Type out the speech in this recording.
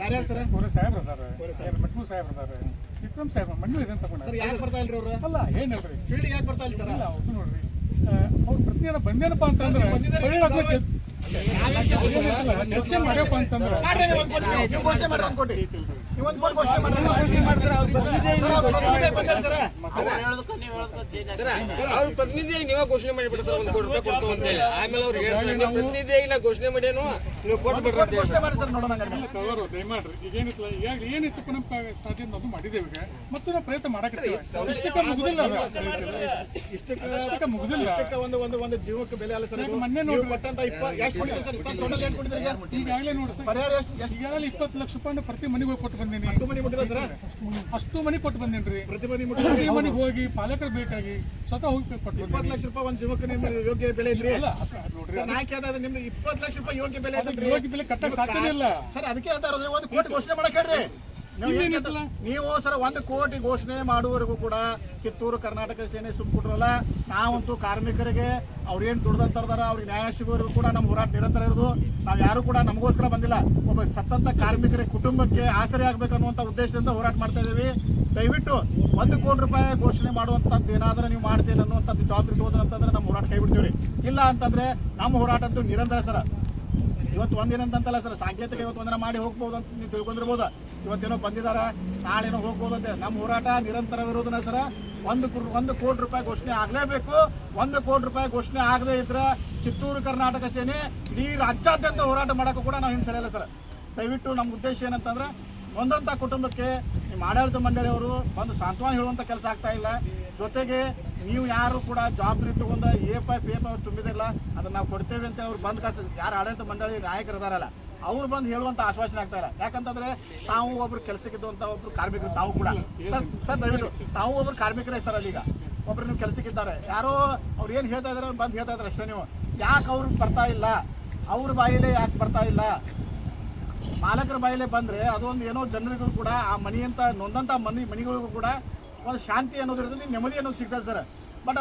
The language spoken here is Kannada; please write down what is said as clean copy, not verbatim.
ಯಾರ್ಯಾರು ಸರ್? ಕೋರೆ ಸಾಹೇಬ್ರು ಅದಾರ, ಮಟ್ಮೂರ್ ಸಾಹೇಬ್ರು ಅದಾರ, ವಿಕ್ರಮ್ ಸಾಹೇಬ್ ಮಂಡ್ಯ ಇದನ್ನ ತಗೊಂಡ್ರೆ ಯಾಕೆ ಬರ್ತಾ ಇಲ್ರಿ ಅವ್ರು? ಅಲ್ಲ ಏನಲ್ರಿ ಫೀಲ್ಡ್ ಯಾಕೆ ಬರ್ತಾ ಇಲ್ಲ ಸರ್? ಇಲ್ಲ ಅವ್ರು ನೋಡ್ರಿ ಅವ್ರ ಪ್ರತಿಯೊಂದು ಬಂದೇನಪ್ಪ ಅಂತಂದ್ರೆ ಚರ್ಚೆ ಮಾಡ್ಯಪ್ಪ ಅಂತಂದ್ರೆ ಘೋಷಣೆ ಮಾಡ್ರಿ ಅನ್ಕೊಟ್ಟಿ. ನೀವು ಒಂದು ಕೋಟಿ ಘೋಷಣೆ ಮಾಡ್ರಿ. ಅವ್ರ ಪ್ರತಿನಿಧಿಯಾಗಿ ನೀವೇ ಘೋಷಣೆ ಮಾಡಿಬಿಡ್ರಿ ಸರ್, 1 ಕೋಟಿ ರೂಪಾಯಿ ಕೊಡ್ತು ಅಂತ ಹೇಳಿ. ಆಮೇಲೆ ಅವ್ರು ಹೇಳ್ತಾರೆ ನೀವು ಪ್ರತಿನಿಧಿಯಾಗಿ ನಾ ಘೋಷಣೆ ಮಾಡೇನು ನೀವು ಕೊಟ್ಬಿಡ್ರಿ ಘೋಷಣೆ ಮಾಡಿ ಸರ್ ನೋಡೋಣ. ತಗೋರು ದಯಮಾಡ್ರಿ. ಈಗ ಏನಿತ್ತಲ್ಲ ಈಗ ಏನಿತ್ತು ನಮ್ಮ ಸಾಧ್ಯ ಅದು ಮಾಡಿದ್ದೇವೆ. ಈಗ ಮತ್ತು ನಾವು ಪ್ರಯತ್ನ ಮಾಡಕ್ಕೆ ಇಷ್ಟಕ್ಕೆ ಮುಗಿದಿಲ್ಲ, ಇಷ್ಟಕ್ಕೆ ಮುಗಿದಿಲ್ಲ. ಇಷ್ಟಕ್ಕೆ ಒಂದು ಜೀವಕ್ಕೆ ಬೆಲೆ ಅಲ್ಲ ಸರ್. ಮೊನ್ನೆ ನೀವು ನೋಡಿ ಕೊಟ್ಟಂತ ಎಷ್ಟು ಕೊಟ್ಟಿದ್ದೀರಿ ಸರ್? ಟೋಟಲ್ ಎಷ್ಟು ಕೊಟ್ಟಿದ್ದೀರಿ? ಈಗಾಗಲೇ ನೋಡಿ ಸರ್, ಪರಿಹಾರ ಎಷ್ಟು? ಈಗಾಗಲೇ 20 ಲಕ್ಷ ರೂಪಾಯಿ ಪ್ರತಿ ಮನೆಗೆ ಹೋಗಿ ಕೊಟ್ಟು ಬಂದೀನಿ. ಎಷ್ಟು ಮನೆ ಮುಟ್ಟಿದೆ ಸರ್? ಅಷ್ಟು ಮನೆ ಕೊಟ್ಟು ಬಂದೇನ್ರಿ. ಪ್ರತಿ ಮನೆ ಪ್ರತಿ ಮನೆಗೆ ಹೋಗಿ ಪಾಲಕರು ಭೇಟಿಯಾಗಿ ಸ್ವತಃ ಹೋಗಿ ಕೊಟ್ಟು 20 ಲಕ್ಷ ರೂಪಾಯಿ ಒಂದು ಜೀವಕ್ಕೆ ನಿಮ್ಗೆ ಯೋಗ್ಯ ಬೆಲೆ ಇದ್ರಿ. ಅಲ್ಲ ನೋಡ್ರಿ, ನಾ ಕೇಳ್ತಾ ನಿಮ್ದು 20 ಲಕ್ಷ ರೂಪಾಯಿ ಯೋಗ್ಯ ಬೆಲೆ ಐತಲ್ರಿ? ಯೋಗ್ಯ ಬೆಲೆ ಕಟ್ಟಕ್ಕೆ ಸಾಧ್ಯನೇ ಇಲ್ಲ ಸರ್. ಅದಕ್ಕೆ ಹೇಳ್ತಾ ಇರೋದು 1 ಕೋಟಿ ಘೋಷಣೆ ಮಾಡಕ್ ಹೇಳ್ರಿ. ನೀವು ಸರ್ 1 ಕೋಟಿ ಘೋಷಣೆ ಮಾಡುವವರೆಗೂ ಕೂಡ ಕಿತ್ತೂರು ಕರ್ನಾಟಕ ಸೇನೆ ಸುಮ್ಕೊಟ್ರಲ್ಲ. ನಾವಂತೂ ಕಾರ್ಮಿಕರಿಗೆ ಅವ್ರೇನು ದುಡ್ದಂತಾರ ಅವ್ರಿಗೆ ನ್ಯಾಯ ಸಿಗೋವರೆಗೂ ಕೂಡ ನಮ್ಮ ಹೋರಾಟ ನಿರಂತರ ಇರೋದು. ನಾವು ಯಾರು ಕೂಡ ನಮಗೋಸ್ಕರ ಬಂದಿಲ್ಲ, ಒಬ್ಬ ಸತ್ತಂತ ಕಾರ್ಮಿಕರ ಕುಟುಂಬಕ್ಕೆ ಆಸರೆ ಆಗ್ಬೇಕನ್ನುವಂಥ ಉದ್ದೇಶದಿಂದ ಹೋರಾಟ ಮಾಡ್ತಾ ಇದ್ದೀವಿ. ದಯವಿಟ್ಟು 1 ಕೋಟಿ ರೂಪಾಯಿ ಘೋಷಣೆ ಮಾಡುವಂಥದ್ದು ಏನಾದರೂ ನೀವು ಮಾಡ್ತೀರಿ ಅನ್ನುವಂಥದ್ದು ಜವಾಬ್ದಾರಿ ತಗೋದಂತಂದ್ರೆ ನಮ್ಮ ಹೋರಾಟ ಕೈ ಬಿಡ್ತೀವಿ. ಇಲ್ಲ ಅಂತಂದ್ರೆ ನಮ್ಮ ಹೋರಾಟ ಅಂತೂ ನಿರಂತರ ಸರ್. ಇವತ್ತು ಒಂದಿನ ಅಂತಲ್ಲ ಸರ್, ಸಾಂಕೇತಿಕ ಇವತ್ತು ಒಂದಿನ ಮಾಡಿ ಹೋಗ್ಬೋದು ಅಂತ ನೀವು ತಿಳ್ಕೊಂಡಿರ್ಬೋದು. ಇವತ್ತೇನೋ ಬಂದಿದಾರ, ನಾಳೆನೋ ಹೋಗ್ಬೋದು ಅಂತ. ನಮ್ಮ ಹೋರಾಟ ನಿರಂತರವಿರೋದನ್ನ ಸರ್. 1 ಕೋಟಿ ರೂಪಾಯಿ ಘೋಷಣೆ ಆಗಲೇಬೇಕು. 1 ಕೋಟಿ ರೂಪಾಯಿ ಘೋಷಣೆ ಆಗದೇ ಇದ್ರೆ ಕಿತ್ತೂರು ಕರ್ನಾಟಕ ಸೇನೆ ಇಡೀ ರಾಜ್ಯಾದ್ಯಂತ ಹೋರಾಟ ಮಾಡೋಕ್ಕೂ ಕೂಡ ನಾವು ಹಿಂಸರಿಯಲ್ಲ ಸರ್. ದಯವಿಟ್ಟು ನಮ್ಮ ಉದ್ದೇಶ ಏನಂತಂದ್ರೆ ಒಂದಂಥ ಕುಟುಂಬಕ್ಕೆ ನಿಮ್ಮ ಆಡಳಿತ ಮಂಡಳಿಯವರು ಬಂದು ಸಾಂತ್ವನ ಹೇಳುವಂಥ ಕೆಲಸ ಆಗ್ತಾ ಇಲ್ಲ. ಜೊತೆಗೆ ನೀವು ಯಾರು ಕೂಡ ಜವಾಬ್ದಾರಿ ತಗೊಂಡ AFI ಅವ್ರು ತುಂಬಿದಿಲ್ಲ, ಅದನ್ನ ನಾವು ಕೊಡ್ತೇವೆ ಅಂತ ಅವ್ರು ಬಂದು ಯಾರು ಆಡಳಿತ ಮಂಡಳಿ ನಾಯಕರು ಇದಾರಲ್ಲ ಅವ್ರು ಬಂದು ಹೇಳುವಂಥ ಆಶ್ವಾಸನೆ ಆಗ್ತಾ ಇಲ್ಲ. ಯಾಕಂತಂದ್ರೆ ತಾವು ಒಬ್ರು ಕೆಲಸಕ್ಕಿದ್ದಂಥ ಒಬ್ರು ಕಾರ್ಮಿಕರು, ತಾವು ಕೂಡ ಸರ್ ದಯವಿಟ್ಟು ತಾವು ಒಬ್ರು ಕಾರ್ಮಿಕರೇ ಸರ್. ಅಲ್ಲಿ ಈಗ ಒಬ್ರು ನೀವು ಕೆಲಸಕ್ಕಿದ್ದಾರೆ, ಯಾರೋ ಅವ್ರು ಏನು ಹೇಳ್ತಾ ಇದಾರೆ ಬಂದು ಹೇಳ್ತಾ ಇದ್ದಾರೆ ಅಷ್ಟೇ. ನೀವು ಯಾಕೆ ಅವ್ರಿಗೆ ಬರ್ತಾ ಇಲ್ಲ, ಅವ್ರ ಬಾಯಿಲೇ ಯಾಕೆ ಬರ್ತಾ ಇಲ್ಲ? ಮಾಲಕರ ಬಾಯಿಲೆ ಬಂದರೆ ಅದೊಂದು ಏನೋ ಜನರಿಗೂ ಕೂಡ ಆ ಮನೆಯಂತ ನೊಂದಂಥ ಮನೆಗಳಿಗೂ ಕೂಡ ಒಂದು ಶಾಂತಿ ಅನ್ನೋದ್ರಿಂದ ನೆಮ್ಮದಿ ಅನ್ನೋದು ಸಿಗ್ತದೆ ಸರ್. ಬಟ್